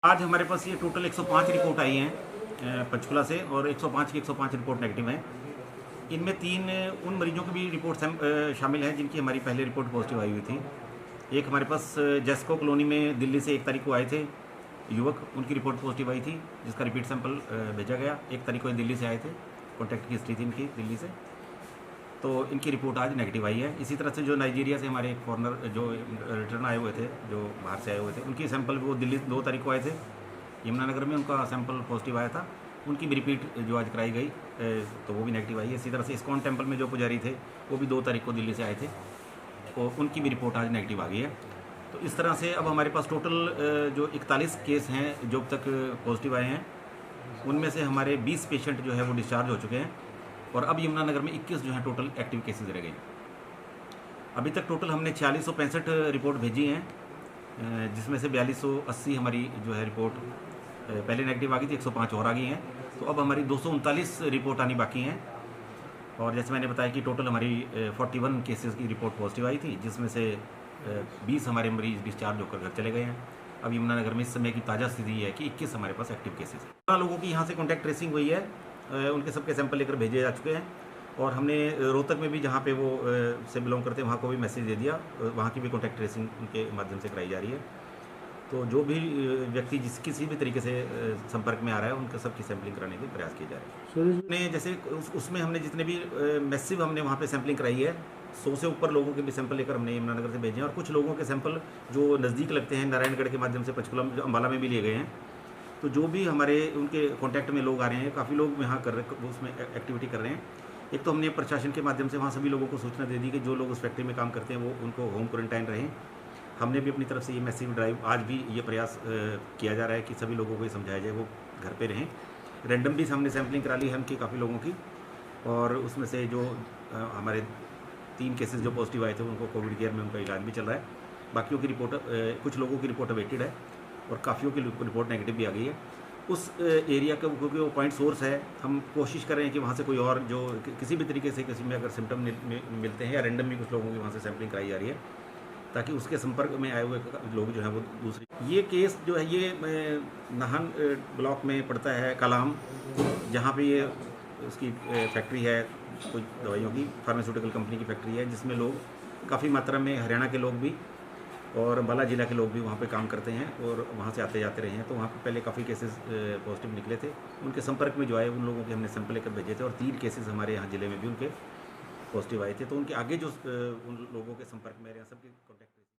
आज हमारे पास ये टोटल 105 रिपोर्ट आई हैं पंचकुला से, और 105 की 105 रिपोर्ट नेगेटिव हैं। इनमें 3 उन मरीजों की भी रिपोर्ट शामिल हैं जिनकी हमारी पहले रिपोर्ट पॉजिटिव आई हुई थी। एक हमारे पास जेस्को कॉलोनी में दिल्ली से 1 तारीख को आए थे युवक, उनकी रिपोर्ट पॉजिटिव आई थी जिसका रिपीट सैंपल भेजा गया। 1 तारीख को दिल्ली से आए थे, कॉन्टैक्ट की हिस्ट्री थी इनकी दिल्ली से, तो इनकी रिपोर्ट आज नेगेटिव आई है। इसी तरह से जो नाइजीरिया से हमारे एक फॉरनर जो रिटर्न आए हुए थे, जो बाहर से आए हुए थे, उनकी सैंपल वो दिल्ली 2 तारीख को आए थे यमुनानगर में, उनका सैंपल पॉजिटिव आया था। उनकी भी रिपीट जो आज कराई गई तो वो भी नेगेटिव आई है। इसी तरह से इस्कॉन टेम्पल में जो पुजारी थे वो भी 2 तारीख को दिल्ली से आए थे, और उनकी भी रिपोर्ट आज नेगेटिव आ गई है। तो इस तरह से अब हमारे पास टोटल जो 41 केस हैं जो अब तक पॉजिटिव आए हैं, उनमें से हमारे 20 पेशेंट जो है वो डिस्चार्ज हो चुके हैं, और अब यमुनानगर में 21 जो है टोटल एक्टिव केसेस रह गए। अभी तक टोटल हमने 4665 रिपोर्ट भेजी हैं, जिसमें से 4280 हमारी जो है रिपोर्ट पहले नेगेटिव आ गई थी, 105 और आ गई हैं। तो अब हमारी 239 रिपोर्ट आनी बाकी हैं, और जैसे मैंने बताया कि टोटल हमारी 41 केसेस की रिपोर्ट पॉजिटिव आई थी, जिसमें से 20 हमारे मरीज डिस्चार्ज होकर घर चले गए हैं। अब यमुनानगर में इस समय की ताज़ा स्थिति है कि 21 हमारे पास एक्टिव केसेस हैं। 15 लोगों की यहाँ से कॉन्टैक्ट ट्रेसिंग हुई है, उनके सबके सैंपल लेकर भेजे जा चुके हैं, और हमने रोहतक में भी जहाँ पे वो से बिलोंग करते हैं वहाँ को भी मैसेज दे दिया, वहाँ की भी कॉन्टैक्ट ट्रेसिंग उनके माध्यम से कराई जा रही है। तो जो भी व्यक्ति किसी भी तरीके से संपर्क में आ रहा है, उनका सबकी सैंपलिंग कराने के प्रयास किए जा रहे हैं। हमने जैसे उसमें हमने जितने भी मैसिव हमने वहाँ पे सैंपलिंग कराई है, 100 से ऊपर लोगों के भी सैंपल लेकर हमने यमुनानगर से भेजे हैं, और कुछ लोगों के सैंपल जो नज़दीक लगते हैं नारायणगढ़ के माध्यम से पंचकुला अम्बाला में भी लिए गए हैं। तो जो भी हमारे उनके कॉन्टैक्ट में लोग आ रहे हैं, काफ़ी लोग यहाँ कर रहे उसमें एक्टिविटी कर रहे हैं। एक तो हमने प्रशासन के माध्यम से वहाँ सभी लोगों को सूचना दे दी कि जो लोग उस फैक्ट्री में काम करते हैं वो उनको होम क्वारंटाइन रहें। हमने भी अपनी तरफ से ये मैसिव ड्राइव आज भी ये प्रयास किया जा रहा है कि सभी लोगों को ये समझाया जाए वो घर पे रहें। रैंडम भी हमने सैम्पलिंग करा ली है उनकी काफ़ी लोगों की, और उसमें से जो हमारे 3 केसेस जो पॉजिटिव आए थे उनको कोविड केयर में उनका इलाज भी चल रहा है। बाकियों की रिपोर्ट कुछ लोगों की रिपोर्ट अवेटेड है, और काफ़ियों की रिपोर्ट नेगेटिव भी आ गई है। उस एरिया का क्योंकि वो पॉइंट सोर्स है, हम कोशिश कर रहे हैं कि वहाँ से कोई और जो किसी भी तरीके से किसी में अगर सिम्टम मिलते हैं, या रैंडम भी कुछ लोगों की वहाँ से सैम्पलिंग कराई जा रही है, ताकि उसके संपर्क में आए हुए लोग जो हैं वो दूसरी। ये केस जो है ये नाहन ब्लॉक में पड़ता है कलाम, जहाँ पे ये उसकी फैक्ट्री है, कुछ दवाइयों की फार्मास्यूटिकल कंपनी की फैक्ट्री है, जिसमें लोग काफ़ी मात्रा में हरियाणा के लोग भी और अम्बाला जिला के लोग भी वहाँ पे काम करते हैं, और वहाँ से आते जाते रहे हैं। तो वहाँ पे पहले काफ़ी केसेस पॉजिटिव निकले थे, उनके संपर्क में जो आए उन लोगों के हमने सैंपल लेकर भेजे थे, और 3 केसेस हमारे यहाँ ज़िले में भी उनके पॉजिटिव आए थे। तो उनके आगे जो उन लोगों के संपर्क में रहे हैं सबके कॉन्टैक्ट